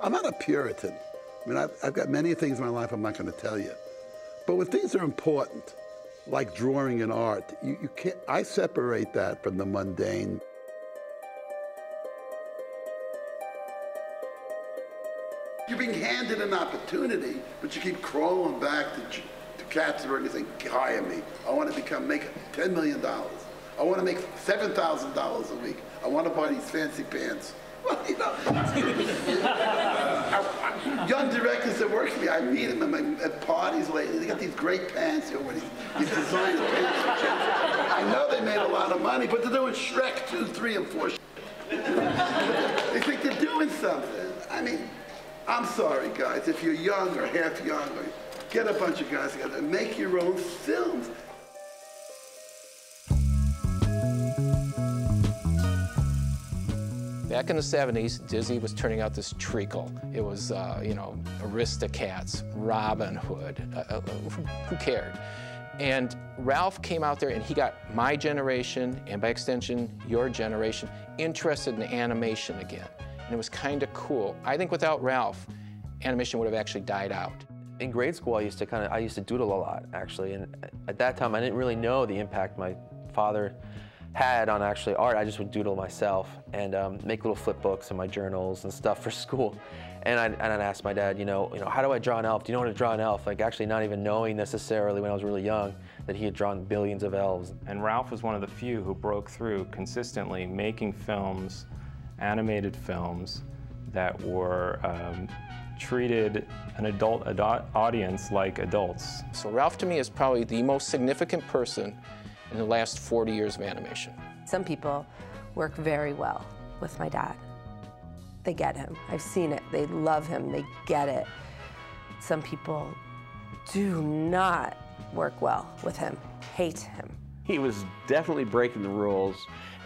I'm not a Puritan. I mean, I've got many things in my life I'm not going to tell you. But when things are important, like drawing and art, you can't, I separate that from the mundane. You're being handed an opportunity, but you keep crawling back to Katzenberg and saying, hire me. I want to make $10 million. I want to make $7,000 a week. I want to buy these fancy pants. Well, you know, young directors that work for me, I meet them at parties lately. They got these great pants, you know, these designer pants. I know they made a lot of money, but they're doing Shrek 2, 3, and 4. They think they're doing something. I mean, I'm sorry, guys, if you're young or half young, or get a bunch of guys together and make your own films. Back in the 70s, Disney was turning out this treacle. It was, you know, Aristocats, Robin Hood, who cared? And Ralph came out there and he got my generation, and by extension, your generation, interested in animation again. And it was kind of cool. I think without Ralph, animation would have actually died out. In grade school, I used to doodle a lot, actually. And at that time, I didn't really know the impact my father had on actually art. I just would doodle myself and make little flip books in my journals and stuff for school. And I'd ask my dad, you know, how do I draw an elf? Do you know how to draw an elf? Like actually not even knowing necessarily when I was really young that he had drawn billions of elves. And Ralph was one of the few who broke through consistently making films, animated films that were treated an adult audience like adults. So Ralph to me is probably the most significant person in the last 40 years of animation. Some people work very well with my dad. They get him. I've seen it. They love him. They get it. Some people do not work well with him, hate him. He was definitely breaking the rules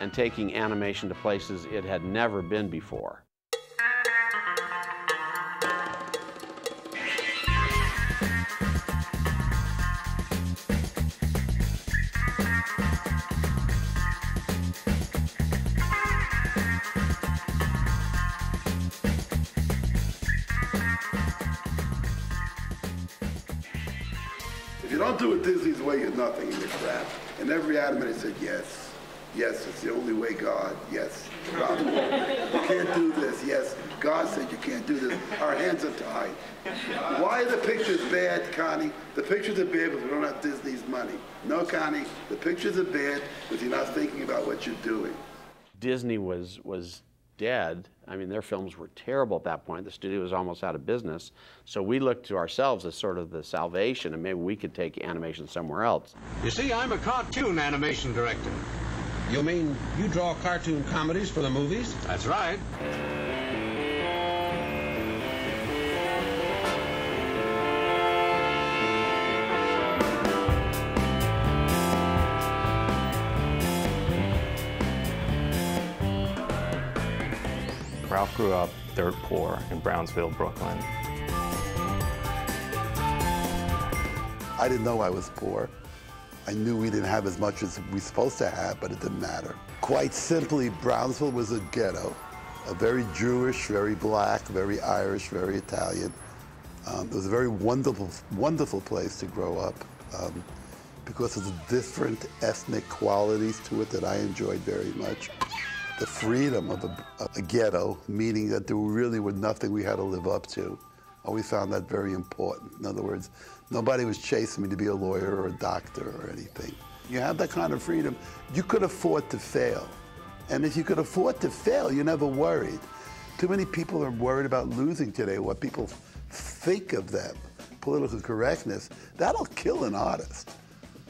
and taking animation to places it had never been before. If you don't do it Disney's way, you're nothing in your craft. And every animator said, yes. Yes, it's the only way, God. Yes, God. You can't do this. Yes, God said you can't do this. Our hands are tied. Why are the pictures bad, Connie? The pictures are bad because we don't have Disney's money. No, Connie, the pictures are bad because you're not thinking about what you're doing. Disney was dead. I mean, their films were terrible at that point. The studio was almost out of business. So we looked to ourselves as sort of the salvation, and maybe we could take animation somewhere else. You see, I'm a cartoon animation director. You mean you draw cartoon comedies for the movies? That's right. Ralph grew up dirt poor in Brownsville, Brooklyn. I didn't know I was poor. I knew we didn't have as much as we were supposed to have, but it didn't matter. Quite simply, Brownsville was a ghetto, a very Jewish, very black, very Irish, very Italian. It was a very wonderful, wonderful place to grow up because of the different ethnic qualities to it that I enjoyed very much. The freedom of a ghetto, meaning that there really was nothing we had to live up to. I always found that very important. In other words, nobody was chasing me to be a lawyer or a doctor or anything. You have that kind of freedom, you could afford to fail. And if you could afford to fail, you never worried. Too many people are worried about losing today, what people think of them. Political correctness, that'll kill an artist.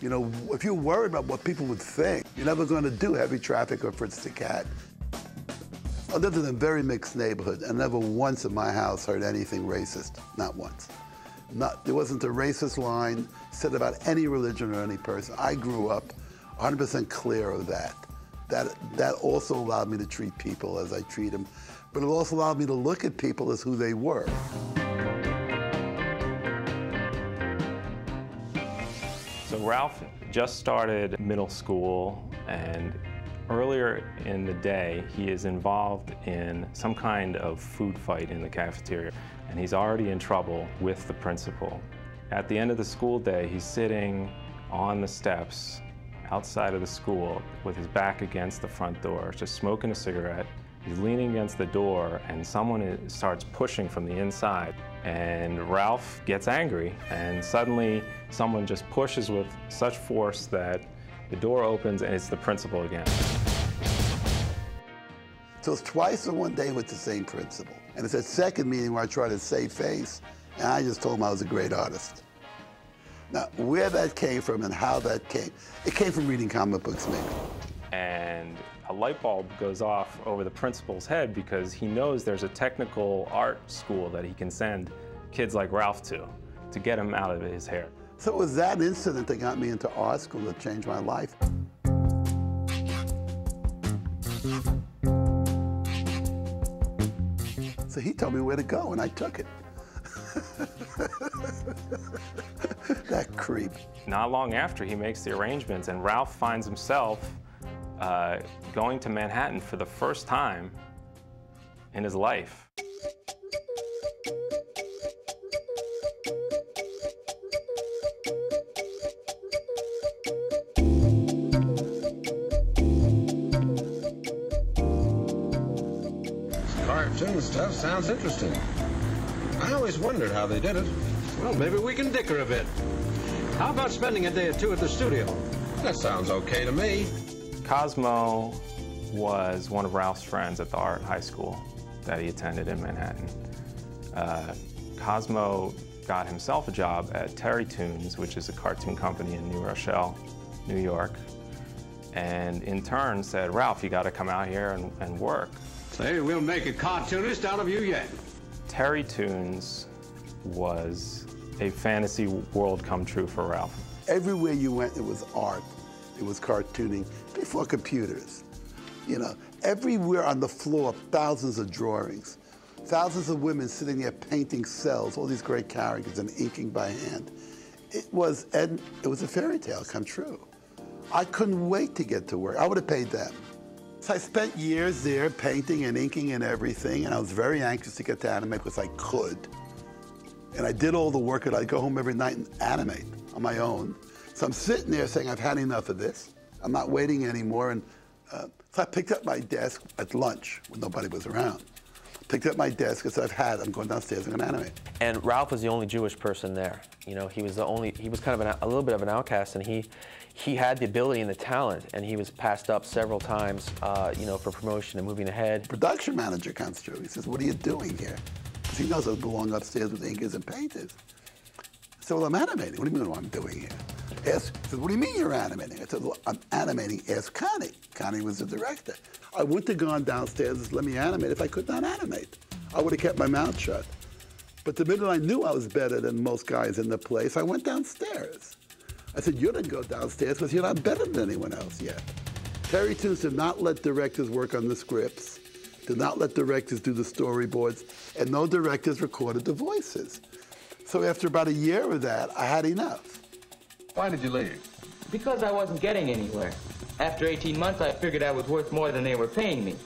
You know, if you're worried about what people would think, you're never going to do Heavy Traffic or Fritz the Cat. I lived in a very mixed neighborhood, and never once in my house heard anything racist. Not once. There wasn't a racist line said about any religion or any person. I grew up 100% clear of that. That also allowed me to treat people as I treat them, but it also allowed me to look at people as who they were. So Ralph just started middle school, and Earlier in the day, he is involved in some kind of food fight in the cafeteria, and he's already in trouble with the principal. At the end of the school day, he's sitting on the steps outside of the school with his back against the front door, just smoking a cigarette. He's leaning against the door, and someone starts pushing from the inside. And Ralph gets angry, and suddenly someone just pushes with such force that the door opens, and it's the principal again. So it's twice in one day with the same principal. And it's that second meeting where I tried to save face, and I just told him I was a great artist. Now, where that came from and how that came, it came from reading comic books, maybe. And a light bulb goes off over the principal's head because he knows there's a technical art school that he can send kids like Ralph to get him out of his hair. So it was that incident that got me into art school that changed my life. So he told me where to go, and I took it. That creep. Not long after, he makes the arrangements, and Ralph finds himself going to Manhattan for the first time in his life. Cartoon stuff sounds interesting. I always wondered how they did it. Well, maybe we can dicker a bit. How about spending a day or two at the studio? That sounds okay to me. Cosmo was one of Ralph's friends at the art high school that he attended in Manhattan. Cosmo got himself a job at Terry Toons, which is a cartoon company in New Rochelle, New York, and in turn said, Ralph, you got to come out here and work. Say, we'll make a cartoonist out of you yet. Terry Toons was a fantasy world come true for Ralph. Everywhere you went, it was art. It was cartooning before computers. You know, everywhere on the floor, thousands of drawings, thousands of women sitting there painting cells, all these great characters and inking by hand. It was a fairy tale come true. I couldn't wait to get to work. I would have paid them. So I spent years there painting and inking and everything, and I was very anxious to get to animate because I could. And I did all the work, and I'd go home every night and animate on my own. So I'm sitting there saying, I've had enough of this. I'm not waiting anymore. And so I picked up my desk at lunch when nobody was around. Picked up my desk and said, I'm going downstairs, I'm going to animate. And Ralph was the only Jewish person there. You know, he was kind of a little bit of an outcast, and he had the ability and the talent, and he was passed up several times, you know, for promotion and moving ahead. Production manager comes through. He says, what are you doing here? Because he knows I belong upstairs with inkers and painters. I said, well, I'm animating. What do you mean what I'm doing here? He said, what do you mean you're animating? I said, well, I'm animating. Ask Connie. Connie was the director. I wouldn't have gone downstairs and let me animate if I could not animate. I would have kept my mouth shut. But the minute I knew I was better than most guys in the place, I went downstairs. I said, you didn't go downstairs because you're not better than anyone else yet. Terry Toons did not let directors work on the scripts, did not let directors do the storyboards, and no directors recorded the voices. So after about a year of that, I had enough. Why did you leave? Because I wasn't getting anywhere. After 18 months, I figured I was worth more than they were paying me.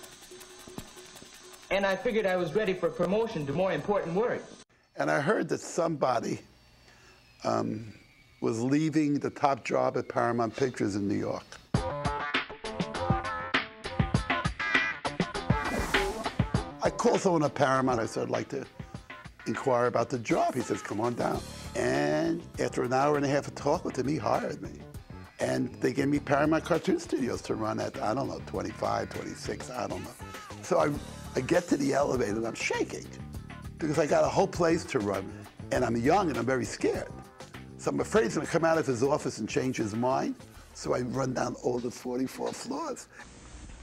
And I figured I was ready for promotion to more important work. And I heard that somebody was leaving the top job at Paramount Pictures in New York. I called someone at Paramount. I said, I'd like to inquire about the job. He says, come on down. And after an hour and a half of talk with him, he hired me. And they gave me Paramount Cartoon Studios to run at, I don't know, 25, 26, I don't know. So I get to the elevator and I'm shaking because I got a whole place to run. And I'm young and I'm very scared. So I'm afraid he's gonna come out of his office and change his mind. So I run down all the 44 floors.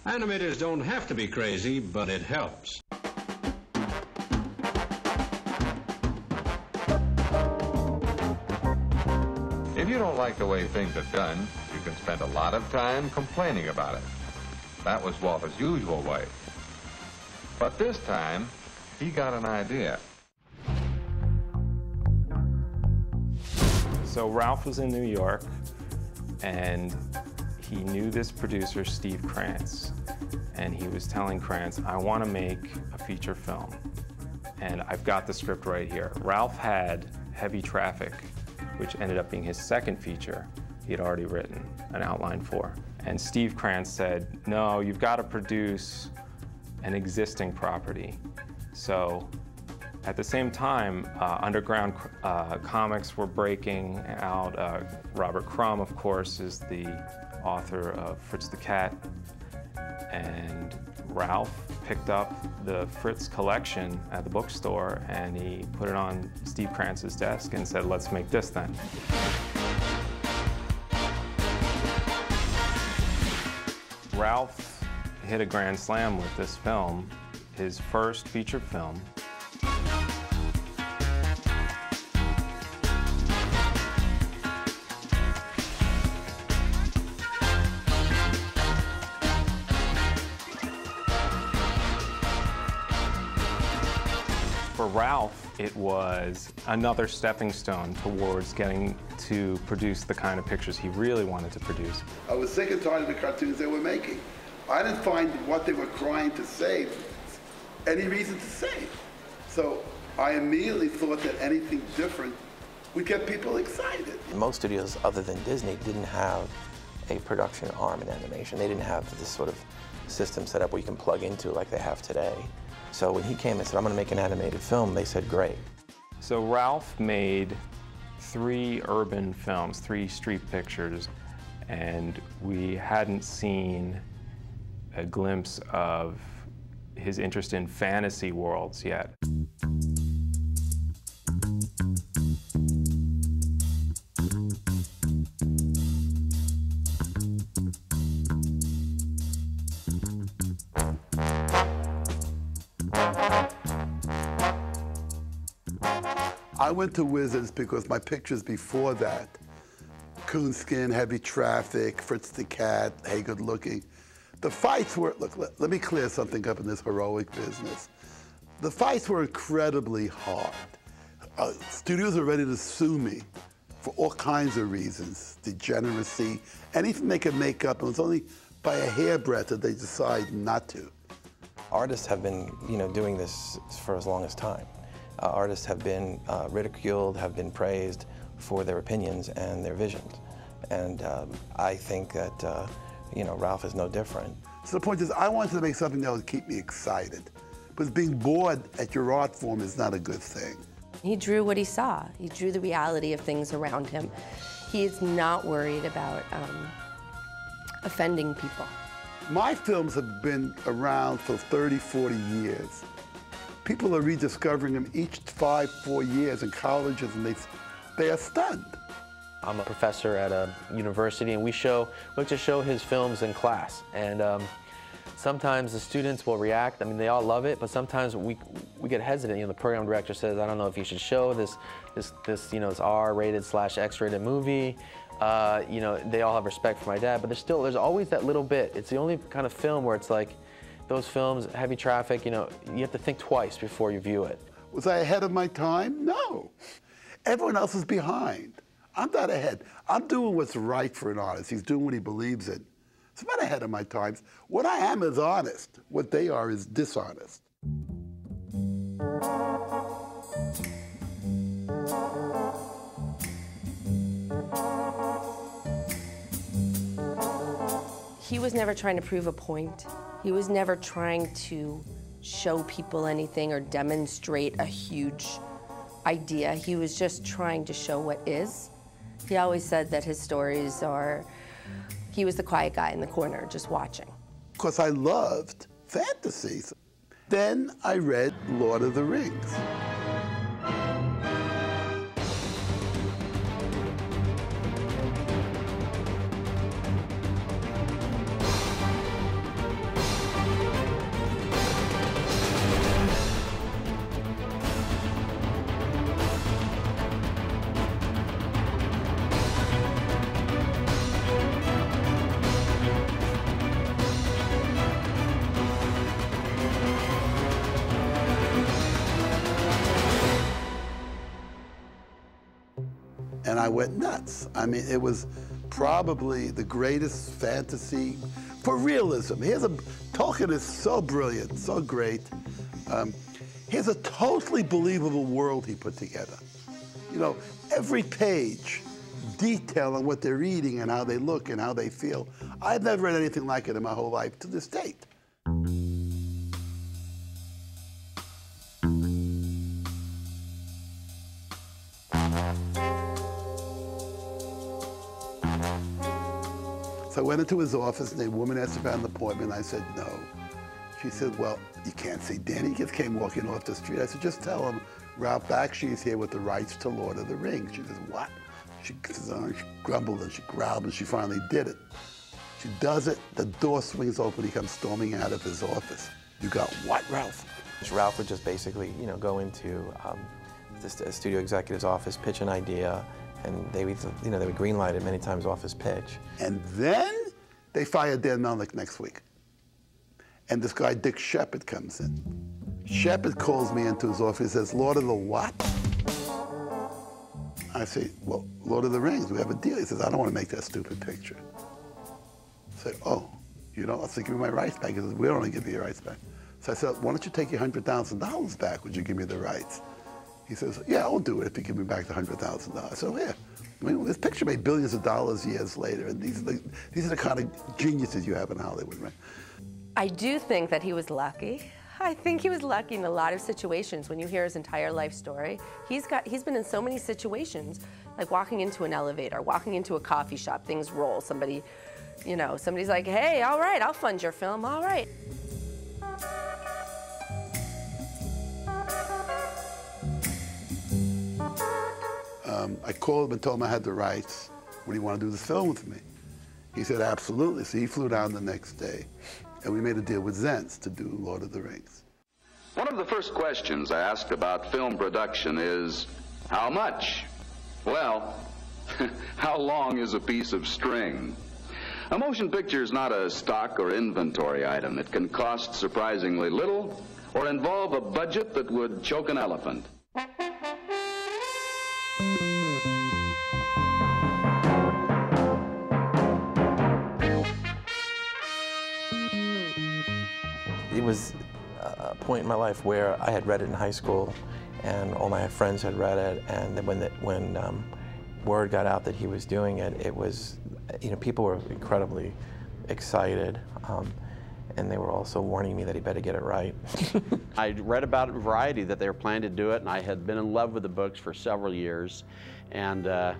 Animators don't have to be crazy, but it helps. If you don't like the way things are done, you can spend a lot of time complaining about it. That was Walter's usual way. But this time, he got an idea. So Ralph was in New York, and he knew this producer, Steve Krantz, and he was telling Krantz, I want to make a feature film, and I've got the script right here. Ralph had Heavy Traffic, which ended up being his second feature he had already written an outline for. And Steve Krantz said, no, you've got to produce an existing property. So at the same time, underground comics were breaking out. Robert Crumb, of course, is the author of Fritz the Cat. And Ralph picked up the Fritz collection at the bookstore and he put it on Steve Krantz's desk and said, let's make this then. Ralph hit a grand slam with this film, his first feature film. For Ralph, it was another stepping stone towards getting to produce the kind of pictures he really wanted to produce. I was sick and tired of the cartoons they were making. I didn't find what they were trying to say any reason to say. So I immediately thought that anything different would get people excited. Most studios other than Disney didn't have a production arm in animation. They didn't have this sort of system set up where you can plug into like they have today. So when he came and said, I'm going to make an animated film, they said, great. So Ralph made 3 urban films, 3 street pictures, and we hadn't seen a glimpse of his interest in fantasy worlds yet. I went to Wizards because my pictures before that, Coonskin, Heavy Traffic, Fritz the Cat, Hey Good Looking, the fights were, look, let me clear something up in this heroic business. The fights were incredibly hard. Studios were ready to sue me for all kinds of reasons, degeneracy, anything they could make up. It was only by a hairbreadth that they decided not to. Artists have been, doing this for as long as time. Artists have been ridiculed, have been praised for their opinions and their visions. And I think that, Ralph is no different. So the point is, I wanted to make something that would keep me excited. Because being bored at your art form is not a good thing. He drew what he saw. He drew the reality of things around him. He is not worried about offending people. My films have been around for 30, 40 years. People are rediscovering them each 4 years in colleges, and they are stunned. I'm a professor at a university, and we like to show his films in class. And sometimes the students will react. I mean, they all love it, but sometimes we get hesitant. The program director says, I don't know if you should show this R-rated / X-rated movie. They all have respect for my dad, but there's always that little bit. It's the only kind of film where it's like, those films, Heavy Traffic, you have to think twice before you view it. Was I ahead of my time? No. Everyone else is behind. I'm not ahead. I'm doing what's right for an artist. He's doing what he believes in. So I'm not ahead of my times. What I am is honest. What they are is dishonest. He was never trying to prove a point. He was never trying to show people anything or demonstrate a huge idea. He was just trying to show what is. He always said that his stories he was the quiet guy in the corner just watching. Because I loved fantasies. Then I read Lord of the Rings. And I went nuts. I mean, it was probably the greatest fantasy for realism. Tolkien is so brilliant, so great. Here's a totally believable world he put together. You know, every page, detail on what they're eating and how they look and how they feel. I've never read anything like it in my whole life to this date. So I went into his office, and the woman asked about an appointment. I said, no. She said, well, you can't see Danny. He just came walking off the street. I said, just tell him Ralph Bakshi is here with the rights to Lord of the Rings. She says, what? She grumbled and she growled, and she finally did it. She does it, the door swings open, he comes storming out of his office. You got what, Ralph? Ralph would just basically, go into a studio executive's office, pitch an idea, and they would, they would greenlight it many times off his pitch. And then they fired Dan Melnick next week. And this guy, Dick Shepard, comes in. Shepard calls me into his office, he says, Lord of the what? I say, well, Lord of the Rings, we have a deal. He says, I don't want to make that stupid picture. I say, oh, I said, give me my rights back. He says, we don't want to give you your rights back. So I said, why don't you take your $100,000 back? Would you give me the rights? He says, yeah, I'll do it if you give me back the $100,000. I said, oh, yeah. I mean, this picture made billions of dollars years later, and these are the kind of geniuses you have in Hollywood, right? I do think that he was lucky. I think he was lucky in a lot of situations. When you hear his entire life story, he's been in so many situations, like walking into an elevator, walking into a coffee shop, things roll, somebody's like, hey, all right, I'll fund your film, all right. I called him and told him I had the rights. Would he want to do this film with me? He said, absolutely. So he flew down the next day, and we made a deal with Zentz to do Lord of the Rings. One of the first questions asked about film production is, how much? Well, how long is a piece of string? A motion picture is not a stock or inventory item. It can cost surprisingly little or involve a budget that would choke an elephant. It was a point in my life where I had read it in high school, and all my friends had read it, and then when word got out that he was doing it, it was, people were incredibly excited, and they were also warning me that he better get it right. I read about it in Variety that they were planning to do it, and I had been in love with the books for several years, and I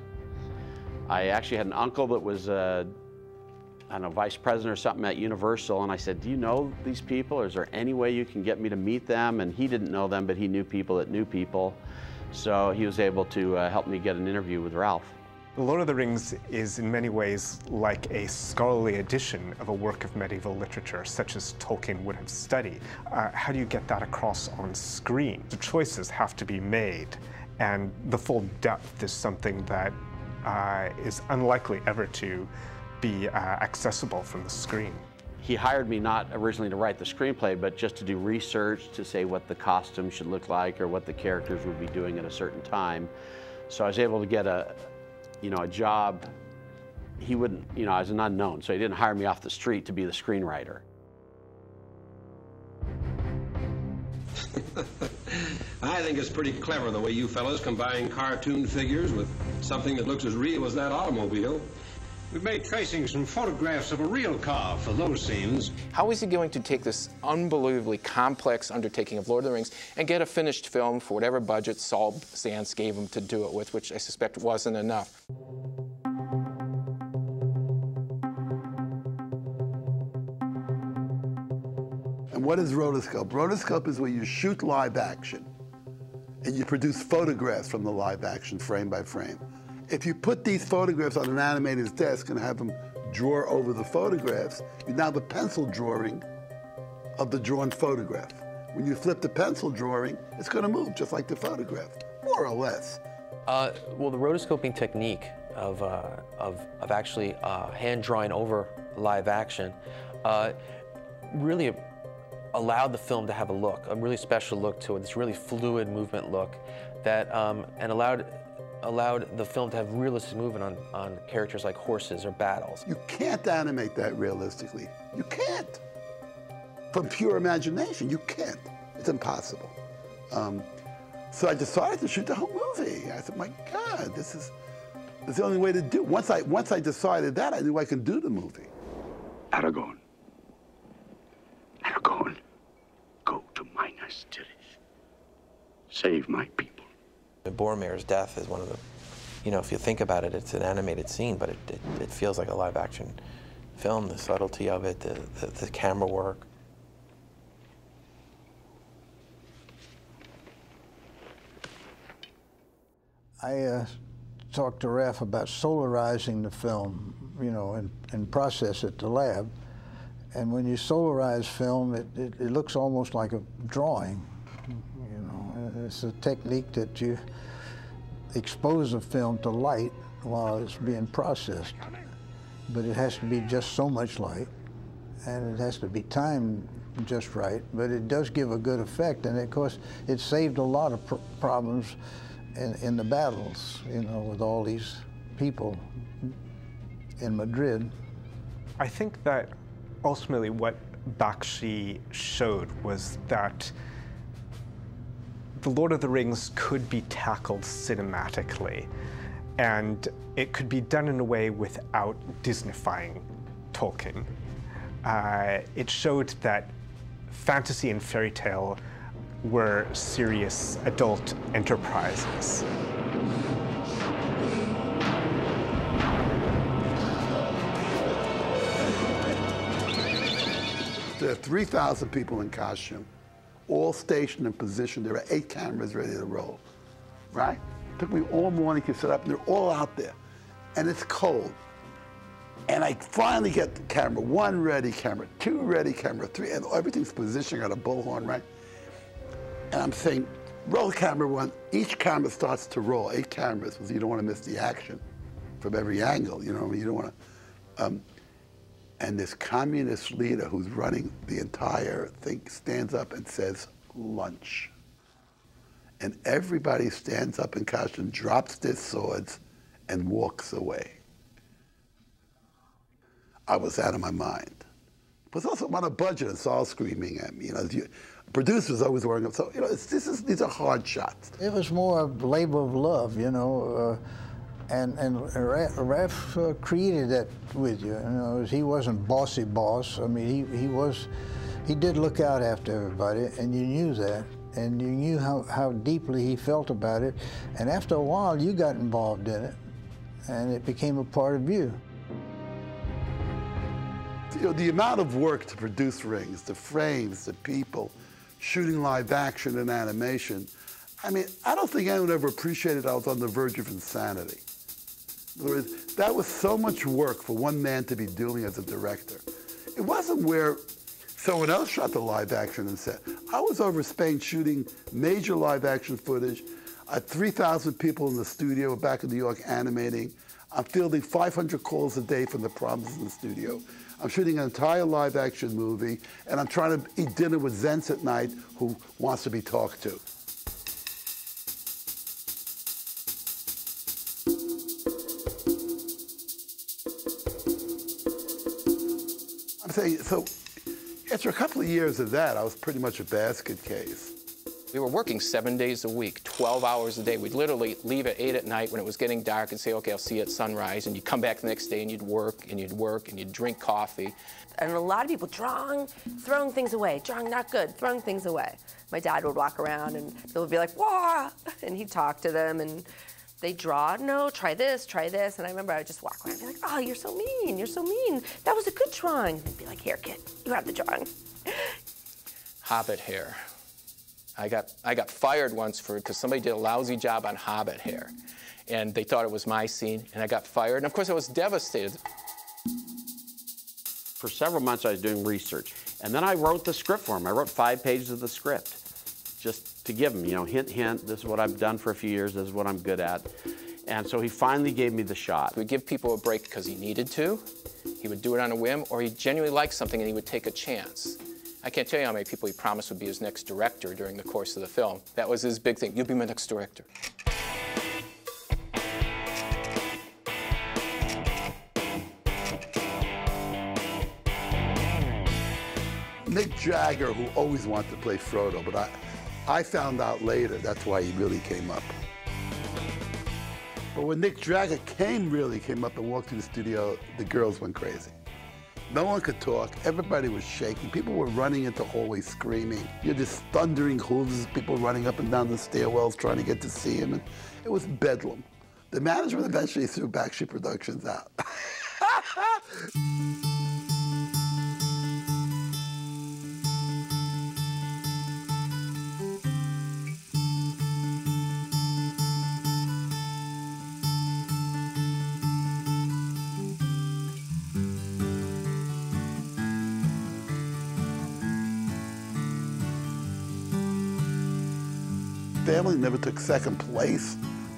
actually had an uncle that was I don't know, vice president or something at Universal, and I said, do you know these people, or is there any way you can get me to meet them? And he didn't know them, but he knew people that knew people. So he was able to help me get an interview with Ralph. The Lord of the Rings is in many ways like a scholarly edition of a work of medieval literature, such as Tolkien would have studied. How do you get that across on screen? The choices have to be made, and the full depth is something that is unlikely ever to be accessible from the screen. He hired me not originally to write the screenplay, but just to do research to say what the costume should look like or what the characters would be doing at a certain time. So I was able to get a job. He wouldn't, I was an unknown, so he didn't hire me off the street to be the screenwriter. I think it's pretty clever the way you fellas combine cartoon figures with something that looks as real as that automobile. We've made tracings and photographs of a real car for those scenes. How is he going to take this unbelievably complex undertaking of Lord of the Rings and get a finished film for whatever budget Saul Zaentz gave him to do it with, which I suspect wasn't enough? And what is rotoscope? Rotoscope is where you shoot live action and you produce photographs from the live action frame by frame. If you put these photographs on an animator's desk and have them draw over the photographs, you now have a pencil drawing of the drawn photograph. When you flip the pencil drawing, it's going to move just like the photograph, more or less. Well, the rotoscoping technique of actually hand drawing over live action really allowed the film to have a look, a really special look to it, this really fluid movement look that, and allowed allowed the film to have realistic movement on characters like horses or battles. You can't animate that realistically. You can't. From pure imagination, you can't. It's impossible. So I decided to shoot the whole movie. I said, my God, this is the only way to do it. Once I decided that, I knew I could do the movie. Aragon. Aragon, go to Minas Tirith. Save my people. Boromir's death is one of the, you know, if you think about it, it's an animated scene, but it feels like a live action film, the subtlety of it, the camera work. I talked to Ralph about solarizing the film, you know, and process it at the lab. And when you solarize film, it looks almost like a drawing. You know, it's a technique that you expose a film to light while it's being processed. But it has to be just so much light, and it has to be timed just right. But it does give a good effect, and of course, it saved a lot of problems in the battles, you know, with all these people in Madrid. I think that ultimately what Bakshi showed was that The Lord of the Rings could be tackled cinematically, and it could be done in a way without Disneyfying Tolkien. It showed that fantasy and fairy tale were serious adult enterprises. There are 3,000 people in costume, all stationed and positioned. There are 8 cameras ready to roll, right? It took me all morning to set up, and they're all out there. And it's cold. And I finally get camera 1 ready, camera 2 ready, camera 3, and everything's positioned on a bullhorn, right? And I'm saying, roll camera 1. Each camera starts to roll, 8 cameras, because you don't want to miss the action from every angle, you know, you don't want to. And this communist leader who's running the entire thing stands up and says, lunch. And everybody stands up in costume, drops their swords, and walks away. I was out of my mind. But it's also on a budget, it's all screaming at me. You know, producers always worrying, so, you know, these are hard shots. It was more a labor of love, you know, and Ralph created that with you. You know, he wasn't bossy boss. I mean, he did look out after everybody, and you knew that, and you knew how deeply he felt about it. And after a while, you got involved in it, and it became a part of you. You know, the amount of work to produce Rings, the frames, the people, shooting live action and animation, I mean, I don't think anyone ever appreciated I was on the verge of insanity. In other words, that was so much work for one man to be doing as a director. It wasn't where someone else shot the live action and said, I was over Spain shooting major live action footage. I had 3,000 people in the studio back in New York animating. I'm fielding 500 calls a day from the problems in the studio. I'm shooting an entire live action movie, and I'm trying to eat dinner with Zents at night who wants to be talked to. I'm saying, so after a couple of years of that, I was pretty much a basket case. We were working 7 days a week, 12 hours a day. We'd literally leave at 8 at night when it was getting dark and say, okay, I'll see you at sunrise. And you'd come back the next day and you'd work and you'd work and you'd drink coffee. And a lot of people throwing things away, drawing not good, throwing things away. My dad would walk around and people would be like, whoa, and he'd talk to them and they'd draw, no, try this. And I remember I would just walk around and be like, oh, you're so mean, that was a good drawing. And they'd be like, here, kid, you have the drawing. Hobbit hair. I got fired once because somebody did a lousy job on Hobbit hair. And they thought it was my scene, and I got fired. And of course, I was devastated. For several months, I was doing research. And then I wrote the script for him. I wrote 5 pages of the script, just to give him, you know, hint, hint, this is what I've done for a few years, this is what I'm good at. And so he finally gave me the shot. We'd give people a break because he needed to. He would do it on a whim, or he genuinely liked something and he would take a chance. I can't tell you how many people he promised would be his next director during the course of the film. That was his big thing. You'll be my next director. Jagger, who always wanted to play Frodo, but I found out later that's why he really came up. But when Mick Jagger really came up and walked through the studio, the girls went crazy. No one could talk. Everybody was shaking. People were running into hallways screaming. You had this thundering hooves, people running up and down the stairwells trying to get to see him. And it was bedlam. The management eventually threw Bakshi Productions out. Family never took second place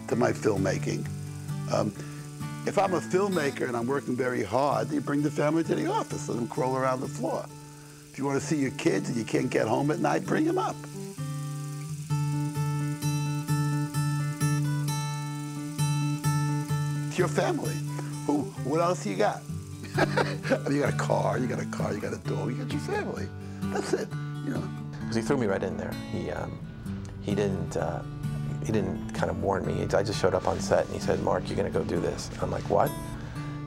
to my filmmaking. If I'm a filmmaker and I'm working very hard, you bring the family to the office, let them crawl around the floor. If you want to see your kids and you can't get home at night, bring them up. It's your family. What else you got? I mean, you got a car, you got a dog, you got your family. That's it, you know. Because he threw me right in there. He didn't kind of warn me. I just showed up on set and he said, "Mark, you're gonna go do this." And I'm like, "What?"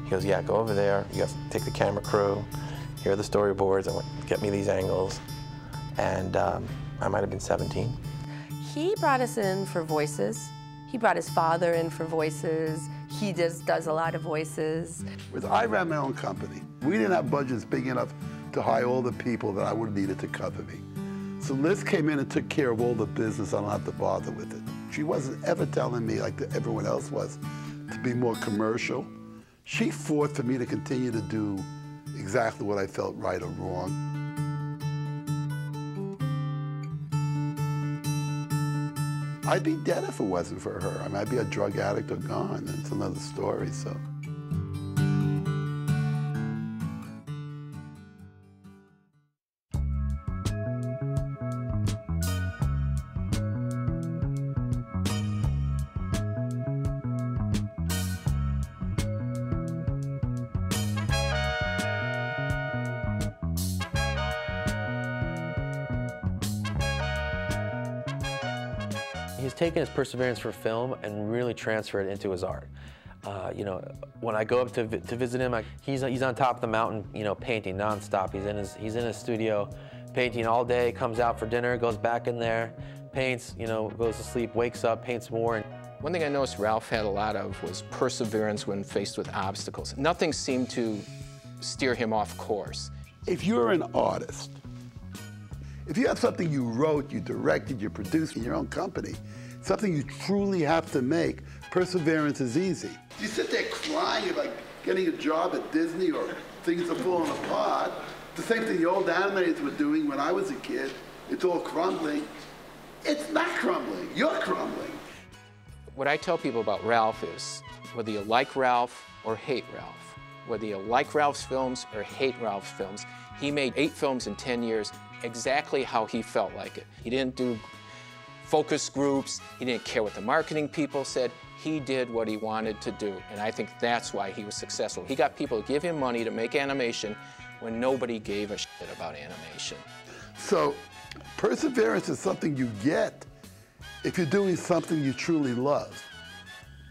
He goes, "Yeah, go over there. You have to take the camera crew. Here are the storyboards. I want get me these angles." And I might have been 17. He brought us in for voices. He brought his father in for voices. He just does a lot of voices. I ran my own company. We didn't have budgets big enough to hire all the people that I would have needed to cover me. So Liz came in and took care of all the business. I don't have to bother with it. She wasn't ever telling me, like everyone else was, to be more commercial. She fought for me to continue to do exactly what I felt right or wrong. I'd be dead if it wasn't for her. I mean, I'd be a drug addict or gone. It's another story, so. He's taken his perseverance for film and really transferred it into his art. You know, when I go up to visit him, he's on top of the mountain, you know, painting nonstop. He's in his studio, painting all day. Comes out for dinner, goes back in there, paints. You know, goes to sleep, wakes up, paints more. One thing I noticed Ralph had a lot of was perseverance when faced with obstacles. Nothing seemed to steer him off course. If you're an artist, if you have something you wrote, you directed, you produced in your own company, something you truly have to make, perseverance is easy. You sit there crying about getting a job at Disney or things are falling apart. The same thing the old animators were doing when I was a kid. It's all crumbling. It's not crumbling. You're crumbling. What I tell people about Ralph is, whether you like Ralph or hate Ralph, whether you like Ralph's films or hate Ralph's films, he made 8 films in 10 years exactly how he felt like it. He didn't do focus groups. He didn't care what the marketing people said. He did what he wanted to do, and I think that's why he was successful. He got people to give him money to make animation when nobody gave a shit about animation. So perseverance is something you get if you're doing something you truly love.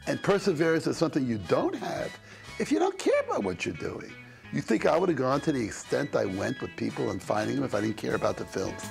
And perseverance is something you don't have if you don't care about what you're doing. You think I would have gone to the extent I went with people and finding them if I didn't care about the films?